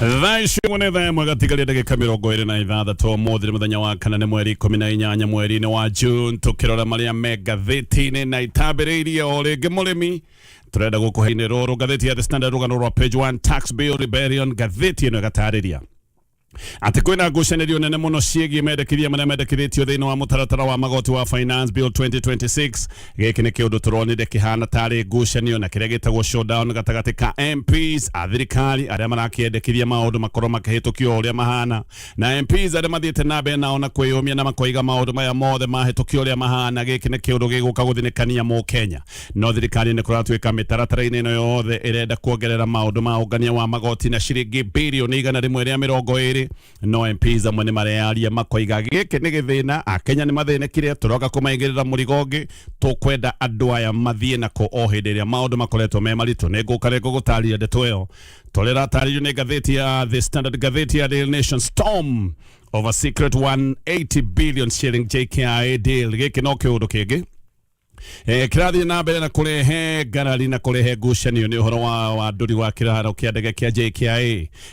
Thaici munetha mwagatigari ndagika 26 muthiri muthenya wa kana ni mweri 18 mweri-ini wa June tukirora maria Magathiti-ini na itabiriirie o ringi murimi turenda gukuheine ruru ngathiti ya The Standard rugano rwa page 1 tax bill rebellion ngathiti ino igatariria ati kwina ngucanĩrio nene muno ciĩgiĩ mendekithia marĩa mendekithĩtio thĩinĩ wa mũtaratara wa magoti wa finance bill 2026 gĩkĩ nĩ kĩũndũ tũronire kĩhana tarĩ ngucanio na kĩrĩa gĩtagwo showdown gatagatĩ ka MPs a thirikari arĩa marakĩendekithia maũndũ makorwo makĩhĩtũkio ũrĩa mahana na MPs arĩa mathiĩte na mbere nao na kwĩyũmia na makoiga maũndũ maya mothe mahĩtũkio ũrĩa mahana gĩkĩ nĩ kĩũndũ gĩgũka gũthinĩkania Mũkenya no thirikari nĩ kũratuĩka mĩtaratara-inĩ ĩno yothe ĩrenda kuongerera maũndũ ma ũngania wa magoti na ciringi birioni 120 no MPs amwe nĩ marearia makoiga gĩkĩ nĩ gĩthĩna Akenya nĩ mathĩnĩkire tũroka kũmaigĩrĩra mũrigo ũngĩ tũkwenda andũ aya mathiĩ nako o hĩndĩ ĩrĩa maũndũ makoretwo me maritũ nĩ ngũka gũtarĩria ndeto ĩyo tũrera tarĩrio nĩ ngathĩti ya The Standard ngathĩti ya Daily Nation storm over secret 180 billion shilling Jkia deal gĩkĩ no kĩũndũ kĩngĩ kirathi na mbere na kurehe ngarari na kurehe ngucanio ni uhoro wa nduri wa kiraharo kia ndege kia Jkia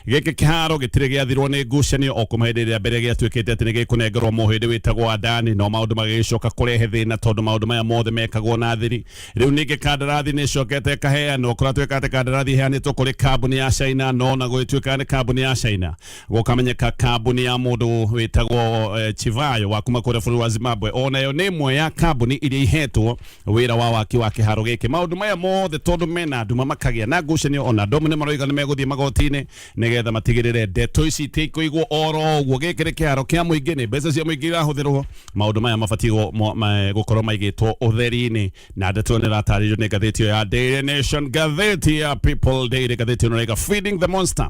giki kiharo gitire giathirwo ni ngucanio o kumahindira mbere giatuikite ati ni gikunengerwo muhindi witagwo Adani no maundu magicoka kurehe thina tondu maundu maya mothe mekagwo na thiri riu ningi kandarathi ni cokete kaheanwo kuratwika ati kandarathi heanitwo kuri kambuni ya China no na gwituika ni kambuni ya China gukamenyeka kambuni ya mundu witagwo Chivayo wa kuma kure bũrũri wa Zimbabwe onayo ni imwe ya kambuni iria ihetwo wira wa waki wa kiharo giki maundu maya mothe tondu mena nduma makagia na ngucanio ona ndomu ni maroiga ni meguthie magoti-ini nigetha matigirire ndeto ici tikuigwo oro guo giki ni kiharo kia muingi ni mbeca cia muingi irahuthirwo maundu maya mabatiĩ gukorwo maigĩtwo utheri-ini na ndeto ni rataririo ni ngathĩti ya Daily Nation ngathĩti ya People Daily ngathĩti ĩno feeding the monster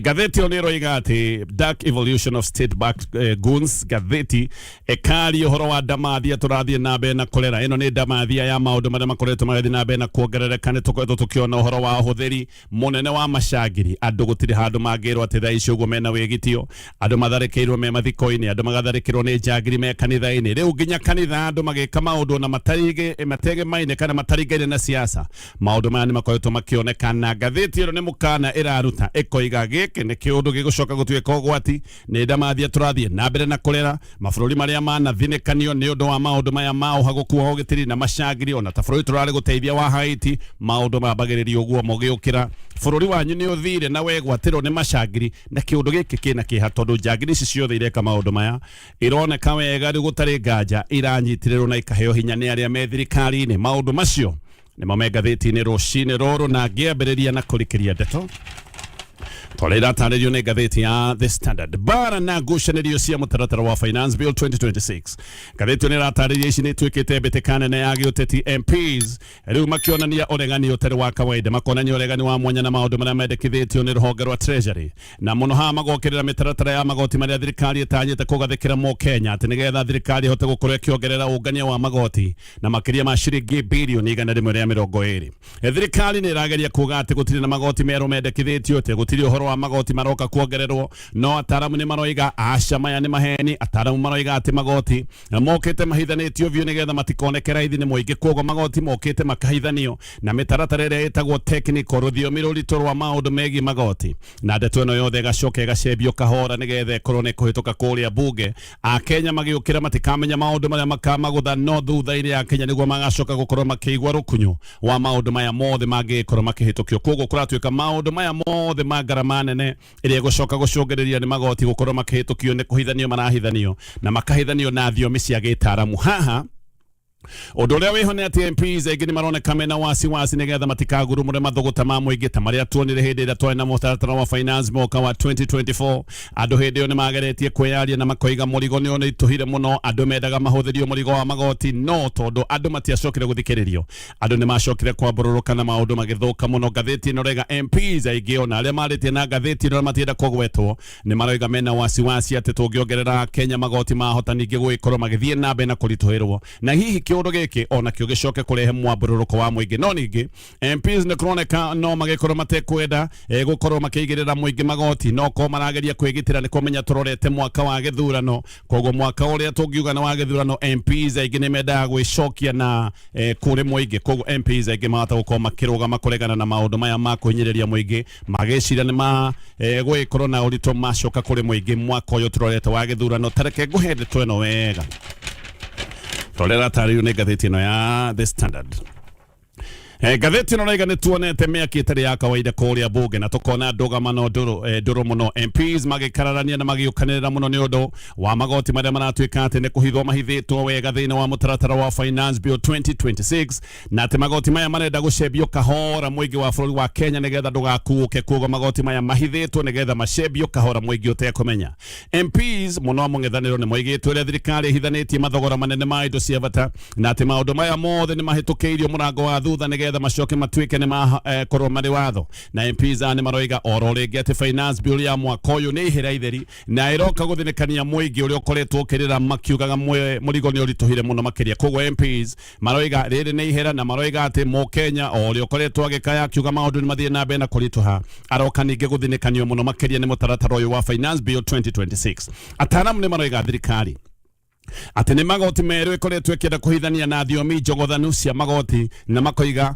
Gatheti oniroiga ati dark evolution of state-backed goons gatheti ekari uhoro wa ndamathia turathie na mbere na kolera ino ni ndamathia ya maundu maria makoretwo magathie na mbere na kuongerereka ni tukoretwo tukiona uhoro wa huthiri munene wa macangiri andu gutiri handu mangirwo ati thaa ici uguo mena wigitio andu matharĩkĩirwo me mathiko-ini andu magatharĩkĩrwo ni njangiri me kanitha-ini riu nginya kanitha andu magĩka maundu na mategemaine kana matarigaine na siasa maundu maya ni makoretwo makionekana gatheti ino ni mukana iraruta iga gĩkĩ nĩ kĩũndũ gĩgũcoka gũtuĩka ũgwati nĩ ndamathia tũrathiĩ na mbere na kũrera mabũrũri marĩa manathinĩkanio nĩ ũndũ wa maũndũ maya ma ũhagũku wa ũgitĩri na macangiri ona ta bũrũri tũrarĩ gũteithia wa Haiti maũndũ mambagĩrĩrio ũguo mũgĩũkĩra bũrũri wanyu nĩ ũthire na wegwatĩrwo nĩ macangiri na kĩũndũ gĩkĩ kĩna kĩeha tondũ njangiri ici ciothe ireka maũndũ maya ironeka wega rĩu gũtarĩ nganja iranyitirĩrwo na ikaheo hinya nĩ arĩa me thirikari-inĩ maũndũ macio nĩmo me ngathĩti-inĩ rũcinĩ rũrũ na ngĩambĩrĩria na kũrĩkĩria ndeto Tolera tarĩrio nĩ ngathĩti ya The Standard bara na ngucanĩrio cia mũtaratara wa finance bill 2026 ngathĩti nĩ ratarĩria ici nĩ tuĩkĩte mbĩtĩka nene ya gĩũteti MPs rĩu makĩonania ũregani ũtarĩ wa kawaida makonania ũregani wa mwanya na maũndũ marĩa mendekithĩtio nĩ rũhonge rwa Treasury na mũno haha magokĩrĩra mĩtaratara ya magoti marĩa thirikari ĩtanyĩte kũgathĩkĩra Mũkenya atĩ nĩgetha thirikari ĩhote gũkorwo ĩkĩongerera ũngania wa magoti na makĩria ma ciringi birioni 120 thirikari nĩ ĩrageria kuuga atĩ gũtirĩ na magoti merũ mendekithĩtio atĩ gũtirĩ ũhoro wa magoti maroka kuongererwo no ataramu ni maroiga aca maya ni maheni ataramu maroiga ati magoti mokite mahithanĩtio biũ nigetha matikoneke raithi ni mũingĩ koguo magoti mokite makahithanio na mĩtaratara ĩrĩa ĩtagwo technical rũthiomi rũritũ rwa maũndũ megiĩ magoti na ndeto ĩno yothe ĩgacoka ĩgacembio kahora nigetha ĩkorwo nĩ kũhĩtũka kũrĩa bunge Akenya magĩũkĩra matikamenya maũndũ marĩa makamagũtha no thutha-inĩ Akenya nĩguo magacoka gũkorwo makĩigua rũkunyu wa maũndũ maya mothe mangĩkorwo makĩhĩtũkio koguo kũratuĩka maũndũ maya mothe ma ngarama nene iria gucoka gucungiriria ni magoti gukorwo makihĩtũkio ni kuhithanio marahithanio na makahithanio na thiomi cia gĩtaramu haha ũndũ ũrĩa wĩho nĩ atĩ MPs aingĩ nĩ maroneka mena wasiwasi nĩgetha matikagurumũre mathũgũta ma mũingĩ ta marĩa tuonire hĩndĩ ĩrĩa twarĩ na mũtaratara wa finance mwaka wa 2024 andũ hĩndĩ ĩyo nĩ mageretie kwĩyaria na makoiga mũrigo nĩ ũnĩtũhire mũno andũ mendaga mahũthĩrio mũrigo wa magoti no tondũ andũ matiacokire gũthikĩrĩrio andũ nĩ macokire kwambũrũrũka na maũndũ magĩthũka mũno ngathĩti ĩno rega MPs aingĩ ona arĩa marĩtie na ngathĩti ĩno matienda kũgwetwo nĩ maroiga mena wasiwasi atĩ tũngĩongerera Kenya magoti mahota ningĩ gũgĩkorwo magĩthiĩ na mbere na kũritũhĩrwo na hihi kiundu giki ona kio gicoke kurehe mwambururuko wa muingi no ningi MPs ne kuroneka no magikorwo matekwenda gukorwo makiigirira muingi magoti no ko marageria kwigitira ni kumenya turorete mwaka wa githurano koguo mwaka uria tungiuga na wa githurano MPs aingi ni mendaga gwicokia na kuri muingi koguo MPs aingi mahota gukorwo makirugama kuregana na maundu maya ma kuhinyiriria muingi magicira ni ma gwikorwo na urito macoka kuri muingi mwaka uyu turorete wa githurano tareke nguhende tweno wega torera tari ni gatheti ino ya The Standard. Gatheti no raiga nituonete miaki itari ya kawaida kuria bunge na tukona ndugamano nduru muno MPs magikararania na magiukanirira muno ni undu wa magoti maria maratwika ati ni kuhithwo mahithitwo wega thiini wa mutaratara wa Finance Bill 2026 na ati magoti maya marenda gucebio kahora muingi wa bururi wa Kenya nigetha ndugakuuke kugo magoti maya mahithitwo nigetha macebio kahora muingi utekumenya MPs muno mung'ethaniro ni moigitwo ria thirikari ihithanitie mathogora manene ma indo cia bata na ati maundu maya mothe ni mahitukiirio murango wa thutha nigetha macoke matwike ni makorwo mari watho na MPs ni maroiga oro ringi ati Finance Bill ya mwaka uyu ni ihira itheri na iroka guthinikania muingi uria ukoretwo ukirira makiugaga murigo ni urituhire muno makiria koguo MPs maroiga riri ni ihira na maroiga ati Mukenya uria ukoretwo agikaya akiuga maundu ni mathie na mbere na kurituha aroka ningi guthinikanio muno makiria ni mutaratara uyu wa Finance Bill 2026 ataramu ni maroiga thirikari ati ni magoti meru ikoretwo ikienda kuhithania na thiomi njogothanu cia magoti na makoiga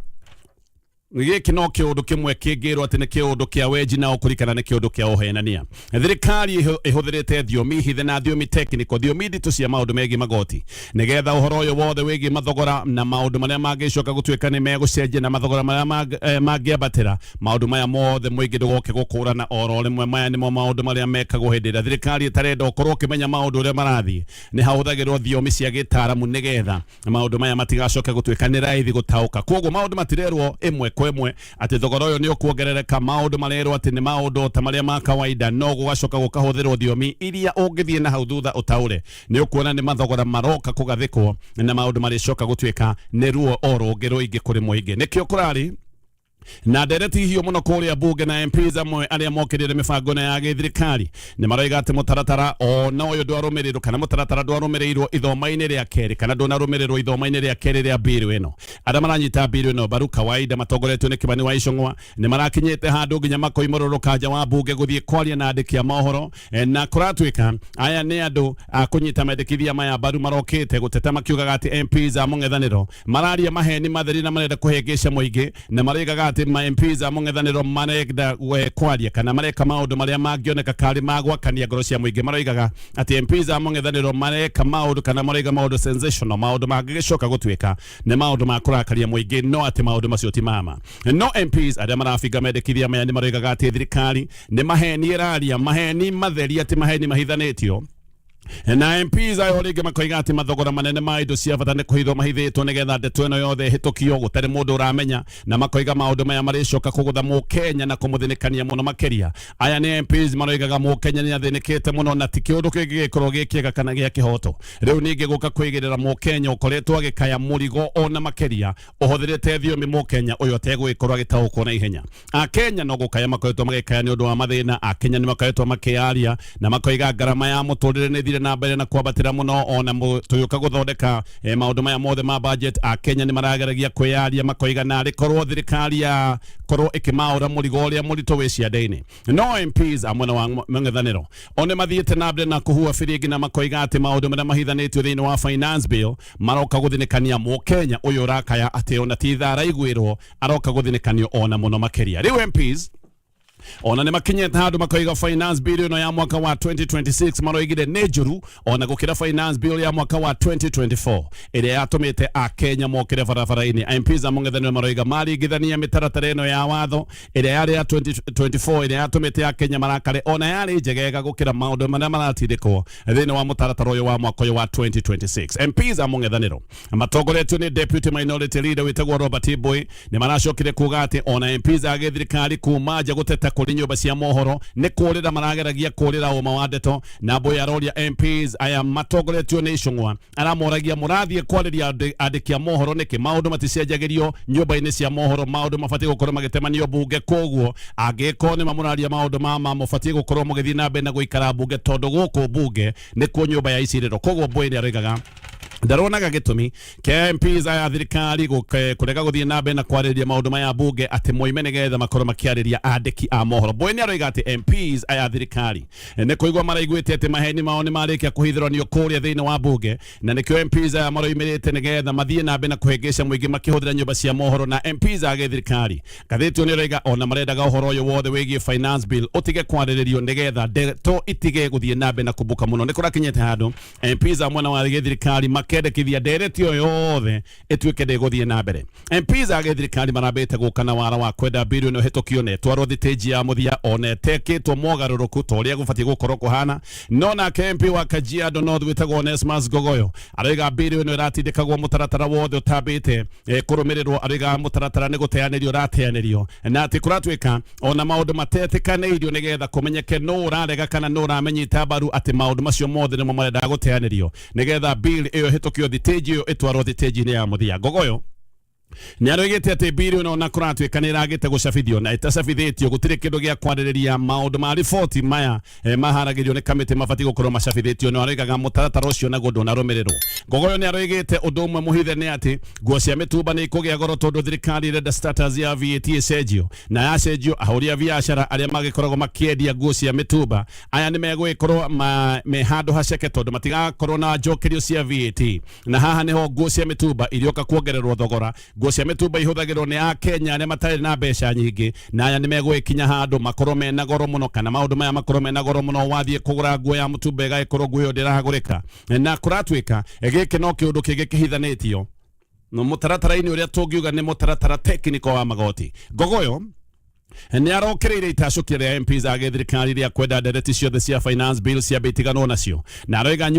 giki no kiundu kimwe kingirwo ati ni kiundu kia weji na ukurikana ni kiundu kia uhenania thirikari ihuthirite thiomi hithe na thiomi technical thiomi nditu cia maundu megi magoti nigetha uhoro uyu wothe wigi mathogora na maundu maria magicoka gutwika ni megucenjia na mathogora maria mangiambatira maundu maya mothe muingi ndugoke gukurana oro rimwe maya nimo maundu maria mekagwo hindi ira thirikari itarenda ukorwo ukimenya maundu uria marathie ni hahuthagirwo thiomi cia gitaramu nigetha maundu maya matigacoke gutwika ni raithi gutauka koguo maundu matirerwo imwe kwemwe ati thogora uyu ni ukuongerereka maundu marerwo ati ni maundu ta maria ma kawaida no gugacoka gukahuthirwo thiomi iria ungithie na hau thutha utaure ni ukuona ni mathogora maroka kugathikwo na maundu maricoka gutwika ni ruo oro ngero ingi kuri muingi nikio kurari na ndereti hiyo muno kuria bunge na MPs amwe aria mokirire mibango na ya githirikari ni maroiga ati mutaratara ona uyu ndwarumirirwo kana mutaratara ndwarumirirwo ithomaini ria keri kana ndwarumirirwo ithomaini ria keri ria bill ino aria maranyita bill ino baru kawaida matongoretwo ni Kimani wa Icung'wa ni marakinyite handu nginya makoimurũrũka nja wa bunge guthie kwaria na andiki a mohoro na kuratwika aya ni andu akunyita mendekithia maya baru marokite guteta makiugaga ati MPs a mung'ethaniro mararia maheni matheri na marenda kuhengesha muingi na maroigaga ati ma MPs a mung'ethaniro marenda kwaria kana mareka maundu maria mangioneka kari magwakania ngoro cia muingi maroigaga ati MPs a mung'ethaniro mareka maundu kana maroiga maundu sensational maundu mangicoka gutwika ni maundu ma kurakaria muingi no ati maundu macio ti mama no MPs aria marafiga mendekithia maya ni maroigaga ati thirikari ni maheni iraria maheni matheri ati maheni mahithanitio na MPs ayo ringi makoiga ati mathogora manene ma indo cia bata ni kuhithwo mahithitwo nigetha ndeto ino yothe hitukio gutari mundu uramenya na makoiga maundu maya maricoka kugutha Mukenya na kumuthinikania muno makiria aya ni MPs maroigaga Mukenya ni athinikite muno na ti kiundu kingi gikorwo gikiega kana gia kihoto riu ningi guka kwigirira Mukenya ukoretwo agikaya murigo ona makiria uhuthirite thiomi Mukenya uyu ategwikorwo agitaukwo na ihenya Kenya no gukaya makoretwo magikaya ni undu wa mathina Kenya ni makoretwo makiaria na makoiga garama ya muturire ni na mbere na kwabatira muno ona tuyuka guthondeka maundu maya mothe ma budget Kenya ni marageragia kwiaria makoiga na rikorwo thirikari ya korwo ikimaura murigo uria murito wiciandaini no MPs amwena wa mung'ethaniro one mathiete na mbere na kuhua firingi na makoiga ati maundu maria mahithanitio thiini wa Finance Bill maroka guthinikania Mukenya uyu urakaya ati ona ti thara igwirwo aroka guthinikanio ona muno makiria riu MPs ona ni makinyete handu makoiga Finance Bill ino ya mwaka wa 2026 maroigire nejuru ona gukira Finance Bill ya mwaka wa 2024 iria yatumite Kenya mokire barabara-ini MPs amung'ethaniro maroiga maringithania mitaratara ino ya watho iria yari ya 2024 iria yatumite Kenya marakare ona yari njegega gukira maundu maria maratindikwo thiini wa mutaratara uyu wa mwaka uyu wa 2026 MPs amung'ethaniro matongoretio ni Deputy Minority Leader witagwo Robert Ibwe ni maracokire kuga ati ona MPs a githirikari kumaja guteta kuri nyumba cia mohoro ni kurira marageragia kurira uma wa ndeto na boya roria MPs aya matongoretio ni Icung'wa aramoragia murathie kwariria andiki a mohoro niki maundu maticenjagirio nyumba-ini cia mohoro maundu mabatie gukorwo magitemanio bunge koguo angiko ni mamuraria maundu mama mubatie gukorwo mugithii na mbere na guikara bunge tondu guku bunge ni ku nyumba ya iciriro koguo boya ni aroigaga ndaronaga gitumi ke MPs aya thirikari kurega guthie na mbere na kwariria maundu maya bunge ati moime nigetha makoro makiariria andiki a mohoro boy ni aroiga ati MPs aya thirikari ne kuigwa maraiguite ati maheni mao ni marikia kuhithiranio kuria thiini wa bunge na nikio MPs aya maroimirite nigetha mathie na mbere na kuhengesha muingi makihudira nyumba cia mohoro na MPs aya thirikari gathitio ni aroiga ona marendaga uhoro uyu wothe wigie finance bill utige kwariririo nigetha to itige guthie na mbere na kubuka muno ni kurakinyete handu MPs a mwana wa thirikari kendekithia nderetio yothe etwike ndeguthie na mbere MPs age thirikari marambite gukana wara wa kwenda bill no hetokio ne twarwo thiteji ya muthia onetekitwo mogaruruku toria gubatie gukorwo kuhana no na MP wa Kajiado North witagwo Onesmus Gogoyo araiga bill no iratindikagwo mutaratara wothe utabite kurumirirwo araiga mutaratara ni guteanerio rateanerio na ati kuratwika ona maundu matetekaneirio nigetha kumenyeke no urarega kana no uramenyita baru ati maundu macio mothe ni mo marenda guteanerio nigetha bill iyo hetokio thiteji iyo etwarwo thiteji ni ya muthia Gogoyo ni aroigite ati bill no na kuratwika ni ragite gucabithio na itacabithitio gutire kindu gia kwaririria maundu ma report maya maharagirio ni kamiti mabati gukorwo macabithitio no aroigaga mutaratara ucio na gundu na rumirirwo Gogoyo ni aroigite undu umwe muhithe ni ati nguo cia mitumba ni kugia goro tondu thirikari renda status ya VAT ecegio na yacegio ahuria biashara aria magikoragwo makiendia nguo cia mitumba aya ni megwikorwo me handu haceke tondu matigakorwo na njokerio cia VAT na haha niho nguo cia mitumba irioka kuongererwo thogora nguo cia mitumba ihuthagirwo ni a Kenya ne matari na mbeca nyingi na aya ni megwikinya handu makorwo mena goro muno kana maundu maya makorwo mena goro muno wathie kugura nguo ya mutumba igaikorwo nguo ndiragurika na kuratwika giki no kiundu kingi kihithanitio no mutaratara-ini uria tungiuga ni mutaratara technical wa magoti Gogoyo ni arokereire itacukia ria MPs age thirikari ria kwenda ndereti ciothe cia finance bill cia bitigano nacio na aroiga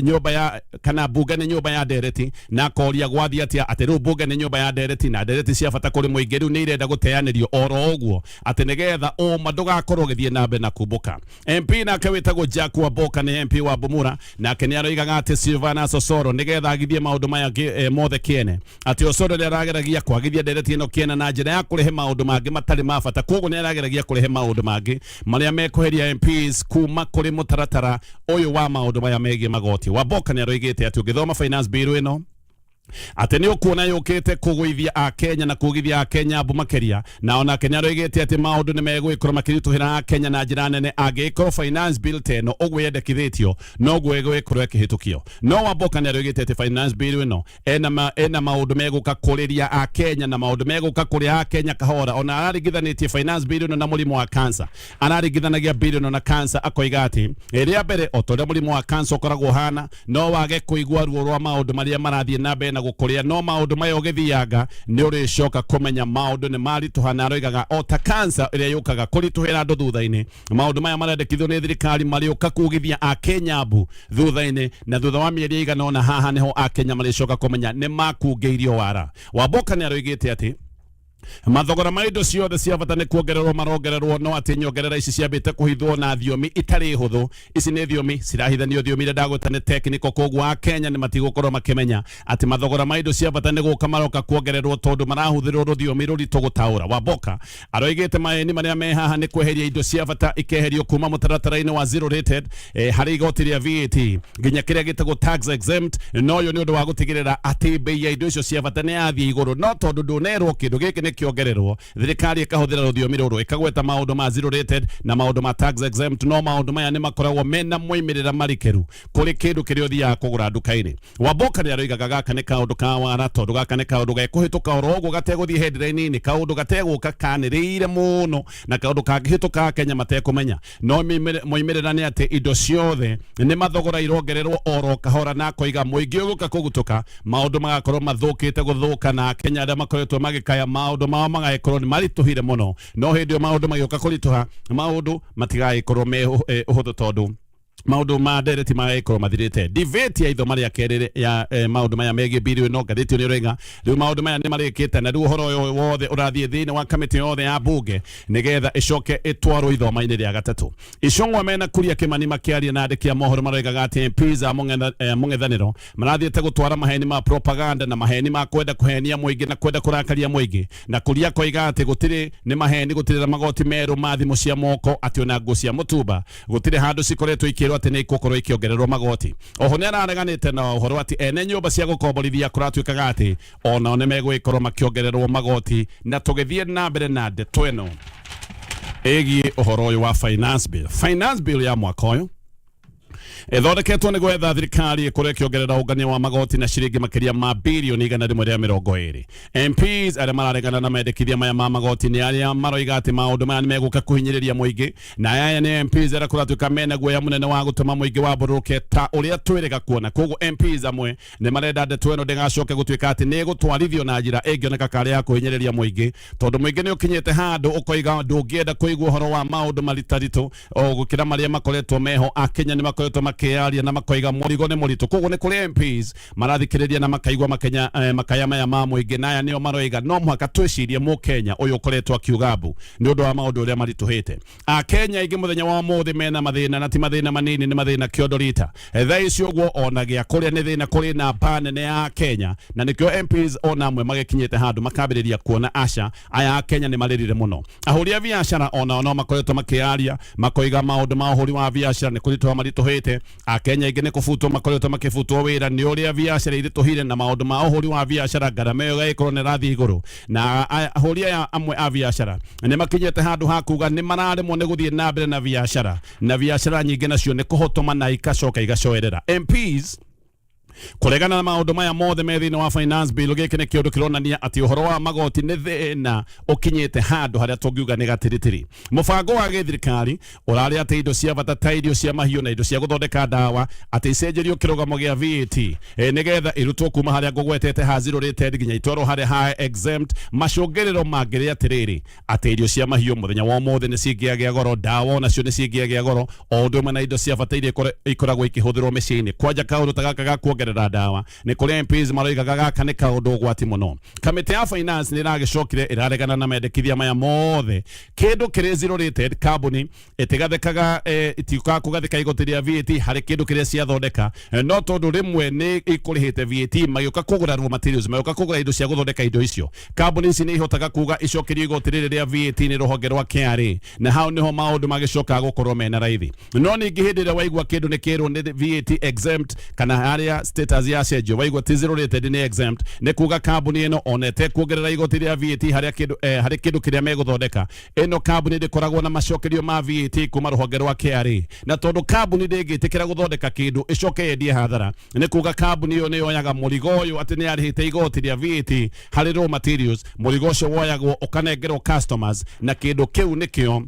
nyumba ya kana bunge ni nyumba ya ndereti na koria gwathia atia ati ru bunge ni nyumba ya ndereti na ndereti cia bata kuri muingi riu ni irenda guteanerio oro uguo ati nigetha ndugakorwo githie na mbere na kubuka MP na kewitagwo Jkia Boka ni MP wa Bumura na keni aroiga ati Silvana Sosoro nigetha agithie maundu maya mothe kiene ati Osoro ni arageragia kwagithia ndereti ino kiene na njira ya kurihe maundu mangi matari bata koguo ni arageragia kurihe maundu mangi maria mekuheria MPs kuma kuri mutaratara uyu wa maundu maya megie magoti Waboka ni aroigite ati ungithoma finance bill ino ati ni ukuona yukite kugwithia a Kenya na kugithia a Kenya bumakeria na ona Kenya aroigite ati maundu ni megwikorwo makirituhira a Kenya na njira nene agikorwo finance bill teno ugwendekithitio no gwegwikorwo ekihitukio no Waboka ni aroigite ati finance bill ino ena maundu meguka kuriria a Kenya na maundu meguka kuria a Kenya kahora ona ararigithanitie finance bill ino na mulimo wa cancer ararigithanagia bill ino na cancer akoiga ati iria mbere otoria mulimo wa cancer ukoragwo hana no wage kuigwa ruo rwa maundu maria marathie na mbere na gukuria no maundu mayo githianga ni uricoka kumenya maundu ni marituhana aroigaga ota cancer iria yukaga kurituhira andu thutha-ini maundu maya marendekithio ni thirikari mariuka kugithia a Kenya bu thutha-ini na thutha wa mieri igana ona haha niho a Kenya maricoka kumenya ni makungeirio wara Waboka ni aroigite ati mathogora ma indo ciothe cia bata ni kuongererwo marongererwo no ati nyongerera ici ciambite kuhithwo na thiomi itari huthu ici ni thiomi cirahithanio thiomi ria ndagutane technical koguo a Kenya ni matigukorwo makimenya ati mathogora ma indo cia bata ni guka maroka kuongererwo tondu marahuthirwo rũthiomi rũritũ gũtaũra Waboka aroigite maeni maria me haha ni kweheria indo cia bata ikeherio kuma mutaratara-ini wa zero rated hari igoti ria VAT nginya kiria gitagwo tax exempt no yo ni undu wa gutigirira ati bei ya indo icio cia bata ni yathie iguru no tondu ndunerwo kindu giki ni kiongererwo thirikari ikahuthira rũthiomi rũrũ ikagweta maundu ma zero rated na maundu ma tax exempt no maundu maya ni makoragwo mena moimirira marikeru kuri kindu kiria uthiaga kugura nduka-ini Waboka ni aroigaga gaka ni kaundu ka wara tondu gaka ni kaundu gekuhituka oro uguo gateguthie headline-ini kaundu gateguka kaniriire muno na kaundu kangihituka Kenya matekumenya no moimirira ni ati indo ciothe ni mathogora irongererwo oro kahora na koiga muingi uguka kugutuka maundu magakorwo mathukite guthuka na Kenya aria makoretwo magikaya maundu mao magaikorwo ni marituhire muno no hindi maundu magioka kurituha maundu matigaikorwo me uhuthu tondu maundu ma ndereti magaikorwo mathirite debate ya ithoma ria kerire ya maundu maya megie bill ino ngathitio ni renga riu maundu maya ni marikite na riu uhoro uyu wothe urathie thiini wa kamiti yothe ya bunge nigetha icoke itwarwo ithoma-ini ria gatatu icong'wa mena kuria kimani makiaria na andiki a mohoro maroigaga ati MPs a mung'ethaniro marathiite gutwara maheni ma propaganda na maheni ma kwenda kuhenia muingi na kwenda kurakaria muingi na kuria koiga ati gutiri ni maheni gutiri magoti meru ma thimu cia moko ati ona nguo cia mutumba gutiri handu cikoretwo ikirwa ati ni ikukorwo ikiongererwo magoti. Oho ni arareganite na uhoro ati ene nyumba cia gukomborithia kuratuikaga ati ona ne megwikorwo makiongererwo magoti na tugithie na mbere na ndeto eno egie uhoro uyu wa finance bill ya mwaka uyu ethondeketwo nĩ gwetha thirikari ĩkorwo ĩkĩongerera ũngania wa magoti na ciringi makiria ma bilioni 120. MPs arĩa mararegana na mendekithia maya ma magoti nĩ arĩa maroiga atĩ maũndũ maya nĩ megũka kũhinyĩrĩria mũingĩ, na aya nĩ MPs arĩa kũratuĩka mena guoya mũnene wa gũtũma mũingĩ wambũrũke ta ũrĩa twĩrĩga kuona. Koguo MPs amwe nĩ marenda ndeto ĩno ndĩgacoke gũtuĩka atĩ nĩ ĩgũtwarithio na njĩra ĩngĩoneka karĩ ya kũhinyĩrĩria mũingĩ, tondũ mũingĩ nĩ ũkinyĩte handũ ũkoiga ndũngĩenda kũigua ũhoro wa maũndũ maritaritũ o gũkĩra marĩa makoretwo meho. Akenya nĩ makoretwo makiaria na makoiga mũrigo nĩ mũritũ. Koguo nĩ kũrĩ MPs marathikĩrĩria na makaigua makaya maya ma mũingĩ, na aya nĩo maroiga no mũhaka twĩcirie mũkenya ũyũ ũkoretwo akiuga mbu nĩ ũndũ wa maũndũ ũrĩa maritũhĩte. Akenya aingĩ mũthenya wa ũmũthĩ mena mathĩna, na ti mathĩna manini, nĩ mathĩna kĩondo rita. Thaa ici ũguo ona gĩa kũrĩa nĩ thĩna kũrĩ na mba nene ya Kenya, na nĩkĩo MPs ona amwe magĩkinyĩte handũ makambĩrĩria kuona aca aya Akenya nĩ marĩrire mũno. Ahũri a biacara ona no makoretwo makĩaria makoiga maũndũ ma ũhũri wa biacara nĩ kũritũha maritũhĩte. Akenya aingĩ nĩ kũbutwo makoretwo makĩbutwo wĩra nĩ ũrĩa biacara iritũhire na maũndũ ma ũhũri wa biacara, ngarama ĩyo ĩkorwo nĩ rathiĩ igũrũ, na ahũri aya amwe a biacara nĩ makinyĩte handũ ha kuga nĩ mararemwo nĩ gũthiĩ na mbere na biacara nyingĩ nacio nĩ kũhotoma na ikacoka igacoerera. MPs kuregana na maundu maya mothe me thĩinĩ wa finance bill gĩkĩ nĩ kĩũndũ kĩronania atĩ ũhoro wa magoti nĩ thĩna ũkinyĩte handũ harĩa tũngiuga nĩ gatiritiri. Mũbango wa gĩthirikari ũrarĩ atĩ indo cia bata ta irio cia mahiũ na indo cia gũthondeka ndawa atĩ icenjerio kĩrũgamo gĩa VAT nĩgetha ĩrutwo kuma harĩa ngũgwetete ha zero rated nginya itwarwo harĩa ha exempt. Macũngĩrĩro mangĩrĩ atĩrĩrĩ atĩ irio cia mahiũ mũthenya wa ũmũthĩ nĩ cingĩagĩa goro, ndawa nacio nĩ cingĩagĩa goro, o ũndũ ũmwe na indo cia bata iria ikoragwo ikĩhũthĩrwo mĩciĩ-inĩ. Kwanja kaũndũ ta gaka ga kuongerera ndawa nĩ kũrĩ MPs maroigaga gaka nĩ kaũndũ ũgwati mũno. Kamĩtĩ ya finance nĩ ĩragĩcokire ĩraregana na mendekithia maya mothe. Kĩndũ kĩrĩ zero rated kambuni ĩtigathĩkaga itiukaga kũgathĩka igoti rĩa VAT harĩ kĩndũ kĩrĩa ciathondeka, no tondũ rĩmwe nĩ ikũrĩhĩte VAT magĩũka kũgũra raw materials, magĩũka kũgũra indo cia gũthondeka indo icio. Kambuni ici nĩ ihotaga kuga icokerio igoti rĩrĩ rĩa VAT nĩ rũhonge rwa KRA, na hau nĩho maũndũ magĩcokaga gũkorwo mena raithi. No ningĩ hĩndĩ ĩrĩa waigua kĩndũ nĩ kĩrwo nĩ VAT exempt kana harĩa status ya cenjio waigua ti zero rated nĩ exempt, nĩ kuga kambuni ĩno onete kuongerera igoti rĩa VAT harĩ kĩndũ kĩrĩa megũthondeka. Ĩno kambuni ndĩkoragwo na macokerio ma VAT kuma rũhonge rwa KRA, na tondũ kambuni ndĩngĩtĩkĩra gũthondeka kĩndũ ĩcoke yendie hathara, nĩ kuga kambuni ĩyo nĩ yoyaga mũrigo ũyũ atĩ nĩ yarĩhĩte igoti rĩa VAT harĩ raw materials. Mũrigo ũcio woyagwo ũkanengerwo customers, na kĩndũ kĩu nĩkĩo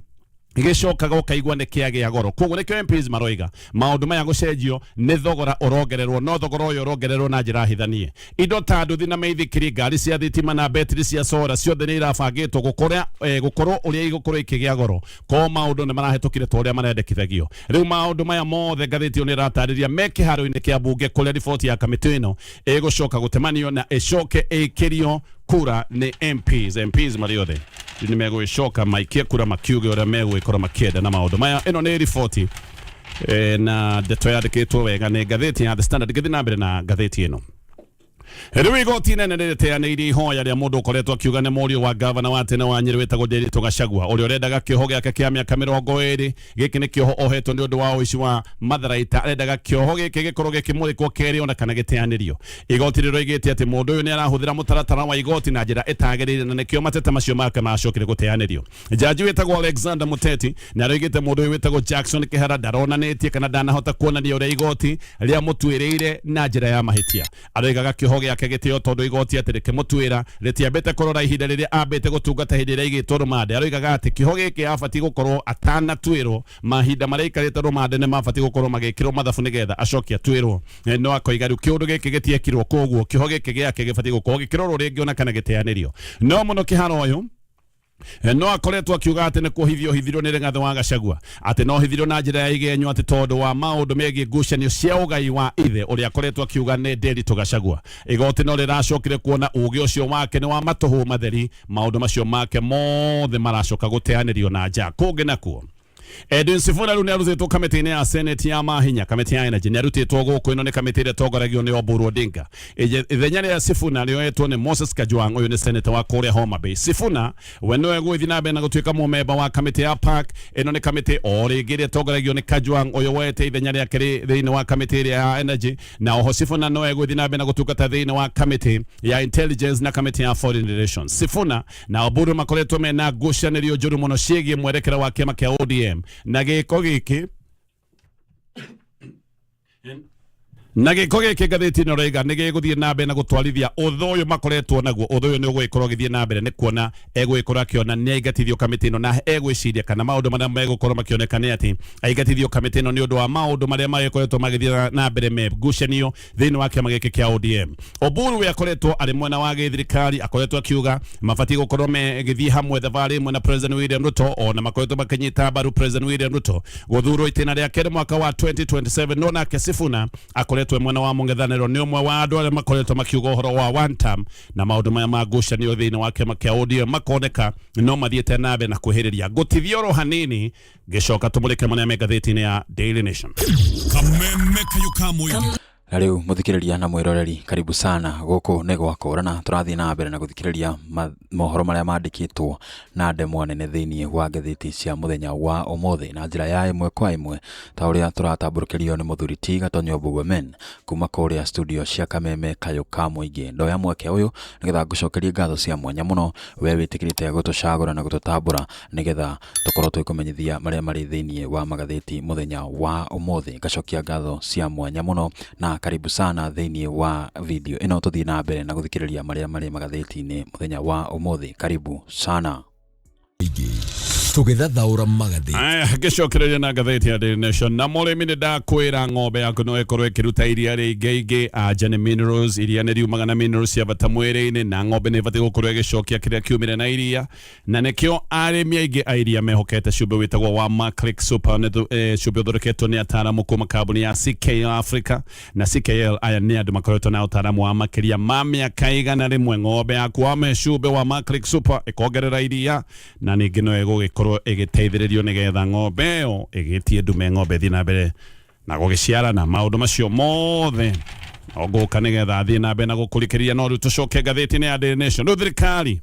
gĩcokaga ũkaigua nĩ kĩagĩa goro. Koguo nĩkĩo MPs maroiga maũndũ maya gũcenjio nĩ thogora ũrongererwo, no thogora ũyũ ũrongererwo na njĩra hithanie. Indo ta nduthi na maithikiri, ngari cia thitima na betri cia solar ciothe nĩ irabangĩtwo gũkorwo ũrĩa igũkorwo ikĩgĩa goro, ko maũndũ nĩ marahĩtũkire ta ũrĩa marendekithagio. Rĩu maũndũ maya mothe ngathĩti ĩyo nĩ ĩratarĩria me kĩharo-inĩ kĩa mbunge kũrĩa riboti ya kamĩtĩ ĩno ĩgũcoka gũtemanio na ĩcoke ĩkĩrio kura nĩ MPs marĩ othe nĩ megũgĩcoka maikie kura makiuge ũrĩa megũgĩkorwo makĩenda na maũndũ maya. Ĩno nĩ riboti na ndeto yandĩkĩtwo wega nĩ ngathĩti ya The Standard. Gĩthiĩ na mbere na ngathĩti ĩno. Rĩu igoti inene rĩteanĩirie ihoya rĩa mũndũ ũkoretwo akiuga nĩ mũriũ wa gavana wa tene wa Nyĩrĩ wĩtagwo Nderitu Gachagua, ũrĩa ũrendaga kĩoho gĩake kĩa mĩaka 20. Gĩkĩ nĩ kĩoho ohetwo nĩ ũndũ wa ũici wa matharaita. Arendaga kĩoho gĩkĩ gĩkorwo gĩkĩmũrĩkwo kerĩ ona kana gĩteanĩrio. Igoti rĩroigĩte atĩ mũndũ ũyũ nĩ arahũthĩra mũtaratara wa igoti na njĩra ĩtagĩrĩire, na nĩkĩo mateta macio make macokire gũteanĩrio. Jaji wĩtagwo Alexander Muteti nĩ aroigĩte mũndũ ũyũ wĩtagwo Jackson Kĩhara ndaronanĩtie kana ndanahota kuonania ũrĩa igoti rĩa mũtuĩrĩire na njĩra ya mahĩtia. Aroigaga kĩoho gĩake gĩtĩo tondũ igoti atĩ rĩkĩmũtuĩra rĩtiambĩte kũrora ihinda rĩrĩa ambĩte gũtungata hĩndĩ ĩrĩa aigĩtwo rũmande. Aroigaga atĩ kĩoho gĩkĩ abatiĩ gũkorwo atanatuĩrwo, mahinda marĩa aikarĩte rũmande nĩ mabatiĩ gũkorwo magĩkĩrwo mathabu nĩgetha acoke atuĩrwo. No akoiga rĩu kĩũndũ gĩkĩ gĩtiekirwo, koguo kĩoho gĩkĩ gĩake gĩbatiĩ gũkorwo gĩkĩrorwo rĩngĩ ona kana gĩteanĩrio. No mũno Kĩhara ũyũ no akoretwo akiuga atĩ nĩ kũhithio hithirio nĩ Rigathĩ wa Gachagua, atĩ no hithirio na njĩra ya igenyo atĩ tondũ wa maũndũ megiĩ ngucanio cia ũgai wa ithe ũrĩa akoretwo akiuga nĩ Nderitu Gachagua. Igoti no rĩracokire kuona ũgĩ ũcio wake nĩ wa matũhũ matheri, maũndũ macio make mothe maracoka gũteanĩrio na nja. Kũngĩ nakuo Edwin Sifuna rune arutetwo kamiti-ini ya Senate ya mahinya kamiti ya energy ni arutetwo guku ino ni kamiti ire togoragio ni Oburu Odinga ithenya ria Sifuna rioetwo ni Moses Kajwang uyu ni senator wa kuria Homa Bay. Sifuna we no egwithi na mbere na gutuika mumemba wa kamiti ya park ino ni kamiti o ringi ria togoragio ni Kajwang uyu wete ithenya ria kiri thiini wa kamiti ya energy na oho Sifuna no egwithi na mbere na gutungata thiini wa kamiti ya intelligence na kamiti ya foreign relations. Sifuna na Oburu makoretwo mena ngucanĩrio njũru muno ciĩgiĩ mwerekera wa kĩama kĩa ODM na gĩko gĩkĩ ngathĩti ĩno raiga nĩ gĩgũthiĩ na mbere na gũtwarithia ũthũ ũyũ makoretwo naguo. Ũthũ ũyũ nĩ ũgũgĩkorwo gĩthiĩ na mbere nĩ kuona egũgĩkorwo akĩona nĩ aingatithio kamĩtĩ ĩno na egwĩciria kana maũndũ marĩa megũkorwo makĩoneka nĩ atĩ aingatithio kamĩtĩ ĩno nĩ ũndũ wa maũndũ marĩa magĩkoretwo magĩthiĩ na mbere me ngucanio thĩinĩ wa kĩama gĩkĩ kĩa ODM. Oburu we akoretwo arĩ mwena wa gĩthirikari akoretwo akiuga mabatiĩ gũkorwo megĩthiĩ hamwe thabarĩ ĩmwe na President William Ruto ona makoretwo makĩnyita mbaru President William Ruto gũthurwo itĩna rĩa kerĩ mwaka wa 2027 no nake Sifuna akoretwo mwena wa mũng'ethanĩro nĩ ũmwe wa andũ arĩa makoretwo makiuga ũhoro wa one term na maũndũ maya ma ngucanio thĩinĩ wa kĩama kĩa ODM makoneka no mathiĩte na mbere na kwĩhĩrĩria gũtithio oro hanini. Gĩcoka tũmũrĩke marĩa me ngathĩti-inĩ ya Daily Nation. Kameme kayukamwe na riu muthikiriria na mwiroreri karibu sana guku ni gwakora na turathii na mbere na guthikiriria mohoro maria mandikitwo na ndemwa nene thiini wa ngathiti cia muthenya wa umuthi na njira ya imwe kwa imwe ta uria turatamburukirio ni muthuri ti Gatonyo Bugwomen kuma kuria studio cia Kameme kayuka muingi ndoya mweke uyu nigetha ngucokerie ngatho cia mwanya muno we witikirite gutucagura na gututambura nigetha tukorwo twikumenyithia maria mari thiini wa magathiti muthenya wa umuthi ngacokia ngatho cia mwanya muno na karibu sana thiini wa video ino tuthii na mbere na guthikiriria maria mari magatheti-ini muthenya wa umuthi. Karibu sana tugethathaura magatheti gicokereria na ngatheti ya Daily Nation. Na mũrĩmi nĩ ndakwĩra ng'ombe yaku no ĩkorwo ĩkĩruta iria rĩingĩ anja nĩ minerals iria nĩ riumaga na minerals cia bata mwĩrĩ-inĩ na ng'ombe nĩ ĩbatiĩ gũkorwo ĩgĩcokia kĩrĩa kiumire na iria na nĩkĩo arĩmi aingĩ a iria mehokete cumbĩ wĩtagwo wa Maclick Super cumbĩ ũthondeketwo nĩ ataaramu kuma kambuni ya CKL Africa na CKL aya nĩ andũ makoretwo na ũtaaramu wa makĩria ma mĩaka igana rĩmwe. Ng'ombe yaku wame cumbĩ wa Maclick Super ĩkongerera iria na ningĩ no ĩgũgĩkorwo igiteithĩrĩrio nigetha ng'ombe ĩyo ĩgĩtie ndume ng'ombe thiĩ na mbere na gũgĩciarana maũndũ macio mothe ogũka nigetha thiĩ na mbere na gũkũrĩkĩria. No rĩu tũcoke ngathĩti-inĩ ya Daily Nation. Rĩu thirikari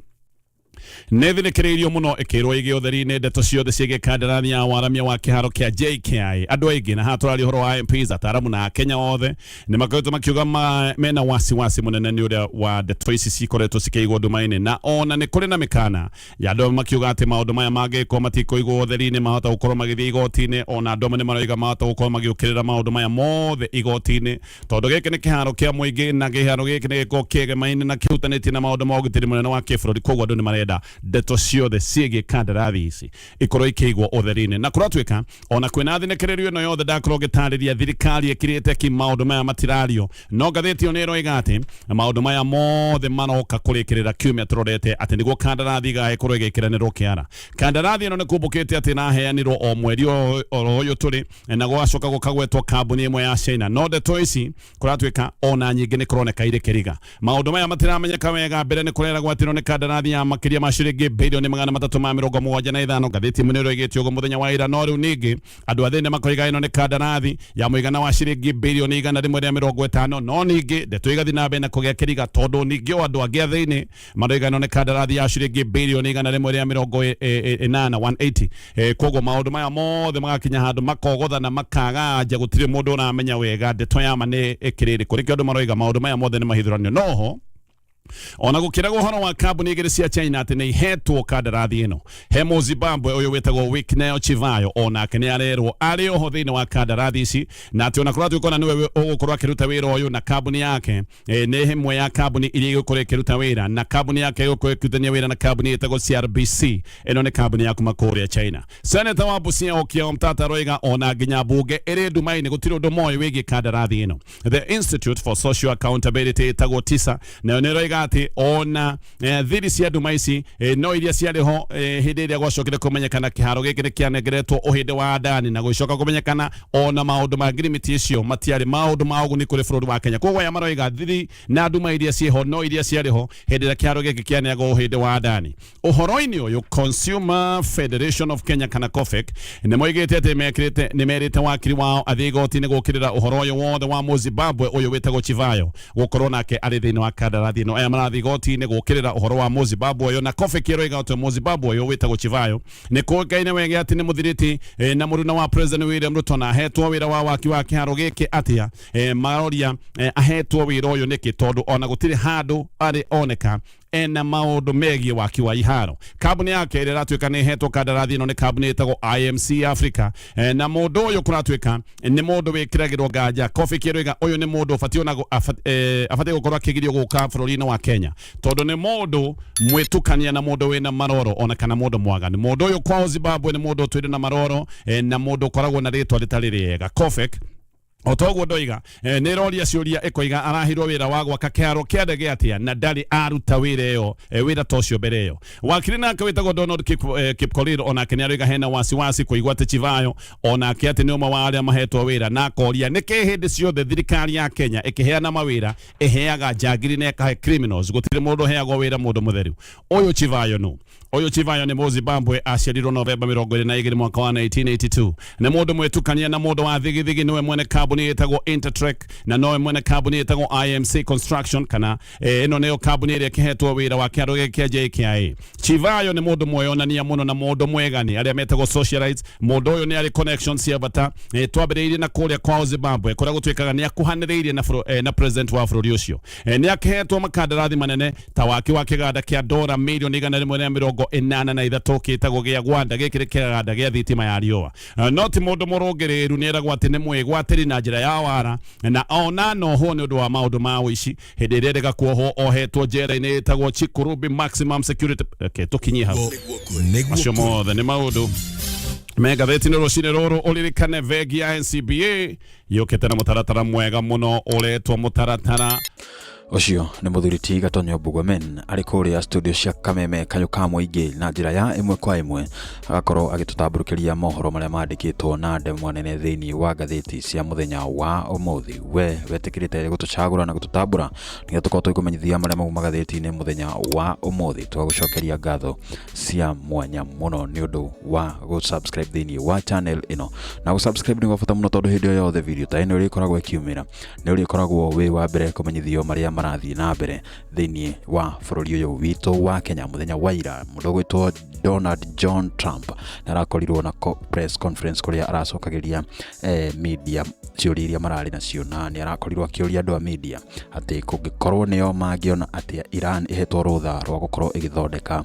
nĩthirĩkĩrĩirio mũno ĩkĩrwo ĩgĩ ũtheri-inĩ ndeto ciothe ciĩgiĩ kandarathi ya waramia wa kĩharo kĩa Jkia. Andũ aingĩ na haha tũraria ũhoro wa MPs ataaramu na Kenya othe nĩ makoretwo makiuga mena wasiwasi mũnene nĩ ũrĩa wa ndeto ici cikoretwo cikĩigwo nduma-inĩ na ona nĩ kũrĩ na mĩkana ya andũ makiuga atĩ maũndũ maya mangĩkwo matikũigwo ũtheri-inĩ mahota gũkorwo magĩthiĩ igoti-inĩ ona andũ nĩ maroiga mahota gũkorwo magĩũkĩrĩra maũndũ maya mothe igoti-inĩ tondũ gĩkĩ nĩ kĩharo kĩa mũingĩ na kĩharo gĩkĩ nĩ gĩkorwo kĩgemaine na kĩhutanĩtie na maũndũ ma ũgitĩri mũnene wa kĩbũrũri koguo andũ nĩ marenda ndeto ciothe ciĩgiĩ kandarathi ici ikorwo ikĩigwo ũtheri-inĩ na kũratuĩka ona kwĩna thinĩkĩrĩrio ĩno yothe ndakorwo ngĩtarĩria thirikari ĩkĩrĩte ki maũndũ maya matirario no ngathĩti ĩyo nĩ ĩroiga atĩ maũndũ maya mothe maroka kũrĩkĩrĩra kiumia tũrorete atĩ nĩguo kandarathi ĩgagĩkorwo ĩgĩkĩranĩrwo kĩara. Kandarathi ĩno nĩ kumbũkĩte atĩ naheanirwo o mweri o ũyũ tũrĩ na gũgacoka gũkagwetwo kambuni ĩmwe ya China no ndeto ici kũratuĩka ona nyingĩ nĩ kũroneka irĩ kĩriga. Maũndũ maya matiramenyeka wega. Mbere nĩ kũreragwo atĩ nĩ kandarathi ya makĩria ma ciringi bilioni 375 ngathĩti ĩno ĩroigĩte ũguo mũthenya wa ira. No rĩu ningĩ andũ athĩni makoiga ĩno nĩ kandarathi ya mũigana wa ciringi bilioni 150 no ningĩ ndeto igathiĩ na mbere na kũgĩa kĩriga tondũ ningĩ o andũ angĩ athĩni maroiga ĩno nĩ kandarathi ya ciringi bilioni 180 koguo maũndũ maya mothe magakinya handũ makogotha na makaga anja gũtirĩ mũndũ ũramenya wega ndeto ya ma nĩ ĩkĩrĩrĩkũ. Rĩngĩ andũ maroiga maũndũ maya mothe nĩ mahithũranio noho ona gukiraga uhoro wa kambuni igiri cia China ati ni hetwo kandarathi ino he Zimbabwe uyu wetagwo Wikneo Chivayo ona kene arerwo ari oho thiini wa kandarathi ici na ati ona kuratu kona niwe ugukorwo akiruta wira uyu na kambuni yake ni hemwe ya kambuni iria igukorwo ikiruta wira na kambuni yake igukorwo ikirutania wira na kambuni yetagwo CRBC ino ni kambuni ya kuma Korea China. Senator wa Busia Okia Omtata roiga ona nginya bunge iri ndumaini gutiri undu moyo wigie kandarathi ino. The Institute for Social Accountability itagwo TISA na ni roiga oiga ati ona thiri cia nduma ici no iria ciarĩ ho hĩndĩ ĩrĩa gwacokire kũmenyekana kĩharo gĩkĩ nĩ kĩanengeretwo ũhĩndĩ wa ndani na gũcoka kũmenyekana ona maũndũ ma ngirimiti icio matiarĩ maũndũ ma ũguni kũrĩ bũrũri wa Kenya. Koguo aya maroiga thiri na nduma iria ciĩ ho no iria ciarĩ ho hĩndĩ ĩrĩa kĩharo gĩkĩ kĩaneagwo ũhĩndĩ wa ndani. Ũhoro-inĩ ũyũ Consumer Federation of Kenya kana COFEC nĩ moigĩte atĩ nĩ merĩte wakiri wao athiĩ igoti-inĩ gũkĩrĩra ũhoro ũyũ wothe wa Zimbabwe ũyũ wĩtagwo Chivayo gũkorwo nake arĩ thĩinĩ wa kandarathi ĩno. Aya marathiĩ igoti-inĩ gũkĩrĩra ũhoro wa Zimbabwe ũyũ na COFEC ĩroiga atĩ Zimbabwe ũyũ wĩtagwo Chivayo nĩ kũĩkaine wega atĩ nĩ mũthirĩti na mũruna wa President William Ruto na ahetwo wĩra wa waki wa kĩharo gĩkĩ atĩa maroria ahetwo wĩra ũyũ nĩkĩ tondũ ona gũtirĩ handũ arĩ oneka ena maũndũ megiĩ waki wa iharo. Kambuni yake ĩrĩa ĩratuĩka nĩ ĩhetwo kandarathi ĩno nĩ kambuni ĩtagwo IMC Africa na mũndũ ũyũ kũratuĩka nĩ mũndũ wĩkĩragĩrwo nganja. COFEC ĩroiga ũyũ nĩ mũndũ abatiĩ gũkorwo akĩgirio gũka bũrũri-inĩ wa Kenya tondũ nĩ mũndũ mwĩtukania na mũndũ wĩna maroro ona kana mũndũ mwaganu. Mũndũ ũyũ kwao Zimbabwe nĩ mũndũ ũtwĩrĩ na maroro na mũndũ ũkoragwo na rĩtwa rĩtarĩ rĩega. COFEC otoguo ndoiga nĩ roria ciũria ĩkoiga arahirwo wĩra wa gwaka kĩharo kĩa ndege atĩa na ndarĩ aruta wĩra ĩyo wĩra tocio mbere ĩyo. Wakiri nake wĩtagwo Donald Kipkorir onake nĩ aroiga hena wasiwasi kũigua atĩ Chivayo onake atĩ nĩ ũmwe wa arĩa mahetwo wĩra na akoria nĩkĩ hĩndĩ ciothe thirikari ya Kenya ĩkĩheana mawĩra ĩheaga njangiri na ĩkahe criminals, gũtirĩ mũndũ ũheagwo wĩra mũndũ mũtheru. Ũyũ Chivayo no Oyo Chivayo nĩ Mũzimbabwe aciarirwo Novemba 22 mwaka wa 1982. Nĩ mũndũ mwĩtukania na mũndũ wa thigithigi, nĩwe mwene kambuni ĩtagwo Intertrek na nowe mwene kambuni ĩtagwo IMC Construction kana ĩno nĩyo kambuni ĩrĩa ĩkĩhetwo wĩra wa kĩharo gĩkĩ kĩa Jkia. Chivayo nĩ mũndũ mweyonania mũno na mũndũ mwegani arĩa metagwo socialites. Mũndũ ũyũ nĩ arĩ connections cia bata twambĩrĩirie na kũrĩa kwao Zimbabwe kũrĩa gũtuĩkaga nĩ akuhanĩrĩirie na president wa bũrũri ũcio. Nĩ akĩhetwo makandarathi manene ta waki wa kĩganda kĩa $183 million kĩtagwo gĩa Gwanda, gĩkĩ kĩganda gĩa thitima ya riũa. No ti mũndũ mũrũngĩrĩru, nĩ eragwo atĩ nĩ mwĩgwatĩri na njĩra ya wara na ona noho nĩ ũndũ wa maũndũ ma ũici. Hĩndĩ ĩrĩa erĩga kuohwo ohetwo njera-inĩ ĩtagwo Chikurubi maximum security. Tũkinyie hau acio mothe nĩ maũndũ Magathiti-inĩ rũcinĩ rũrũ ũririkane vegi ya NCBA yũkĩte na mũtaratara mwega mũno ũretwo mũtaratara Ocio nĩ mũthuri ti Gatonyo Bugomen arĩ kũrĩa studio cia Kameme kanyũ ka mũingĩ na njĩra ya ĩmwe kwa ĩmwe agakorwo agĩtũtambũrũkĩria mohoro marĩa mandĩkĩtwo na ndemwa nene thĩinĩ wa ngathĩti cia mũthenya wa ũmũthĩ. We wetĩkĩrĩte gũtũcagũra na gũtũtambũra nĩgetha tũkorwo tũkũmenyithia marĩa mauma ngathĩti-inĩ mũthenya wa ũmũthĩ. Twagũcokeria ngatho cia mwanya mũno nĩ ũndũ wa gũsubscribe thĩinĩ wa channel ĩno, na gũsubscribe nĩ gwa bata mũno tondũ hĩndĩ o yothe video ta ĩno ĩrĩkoragwo ĩkiumĩra nĩ ũrĩkoragwo wĩ wa mbere kũmenyithio marĩa marathiĩ na mbere thĩinĩ wa bũrũri ũyũ witũ wa Kenya. Mũthenya wa ira mũndũ gwĩtwo Donald John Trump narakorirwo na press conference kũrĩa aracokagĩria media ciũria iria mararĩ nacio, na nĩ arakorirwo akĩũria andũ a media atĩ kũngĩkorwo nĩo mangĩona atĩ Iran ĩhetwo rũtha rwa gũkorwo ĩgĩthondeka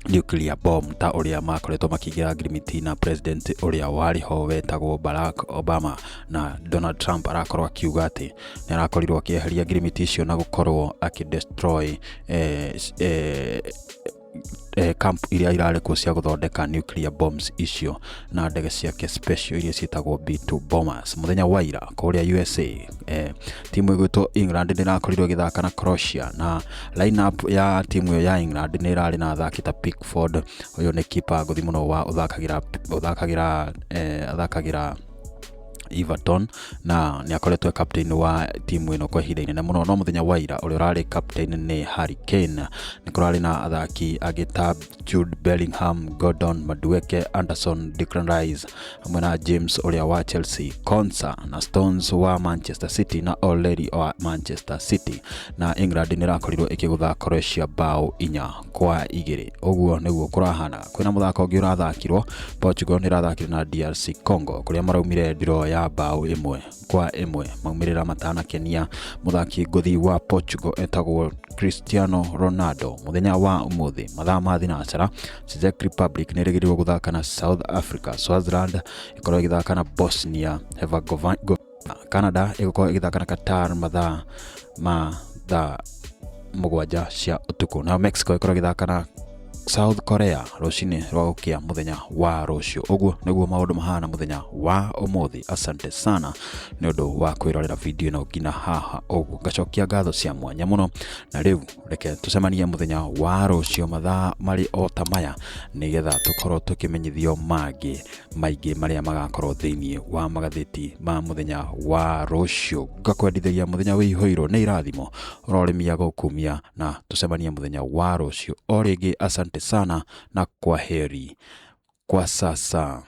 nuclear bomb ta ũrĩa makoretwo makĩigĩra agreement na president ũrĩa warĩ ho wetagwo Barack Obama, na Donald Trump arakorwo akiuga atĩ nĩ arakorirwo akĩeheria agreement icio na gũkorwo akĩdestroy camp iria irarĩ kuo cia gũthondeka nuclear bombs icio na ndege ciake special iria ciĩtagwo B2 bombers. Mũthenya wa ira kũrĩa USA timu ĩgwĩtwo England nĩ ĩrakorirwo ĩgĩthaka na Croatia, na lineup ya timu ĩyo ya England nĩ ĩrarĩ na athaki ta Pickford, ũyũ nĩ kipa ngũthi mũno wa ũthakagĩra Everton na nĩ akoretwo captain wa timu ĩno kwa ihinda inene mũno. No mũthenya wa ira ũrĩa ũrarĩ captain nĩ Harry Kane. Nĩ kũrarĩ na athaki angĩ ta Jude Bellingham, Gordon, Madueke, Anderson, Declan Rice hamwe na James ũrĩa wa Chelsea, Konsa na Stones wa Manchester City na O'Leary wa Manchester City. Na England nĩ ĩrakorirwo ĩkĩgũtha Croatia bao 4-2. Ũguo nĩguo kũrahana. Kwĩna mũthako ũngĩ ũrathakirwo, Portugal nĩ ĩrathakire na DRC Congo kũrĩa maraumire draw ya bao 1-1. Maumĩrĩra matanakenia mũthaki ngũthi wa Portugal etagwo Cristiano Ronaldo. Mũthenya wa ũmũthĩ mathaa ma thinacara, Czech Republic nĩ ĩrĩgĩrĩirwo gũthaka na South Africa, Swaziland ĩkorwo ĩgĩthaka na Bosnia Herzegovina, Canada ĩgũkorwo ĩgĩthaka na Qatar mathaa ma 7 cia ũtukũ, na Mexico ĩkorwo ĩgĩthaka na South Korea rucini rwa muthenya wa rucio. Uguo niguo maundu mahana muthenya wa umuthi. Asante sana ni undu wa kwirorera video ino ngina haha uguo. Ngacokia ngatho cia mwanya muno, na riu reke tucemanie muthenya wa rucio mathaa mari o ta maya nigetha tukorwo tukimenyithio maingi maria magakorwo thiini wa magathiti ma muthenya wa rucio. Ngakwendithagia muthenya wihoirwo ni irathimo rorimia gukumia, na tucemanie muthenya wa rucio o ringi. Asante sana na kwaheri kwa sasa.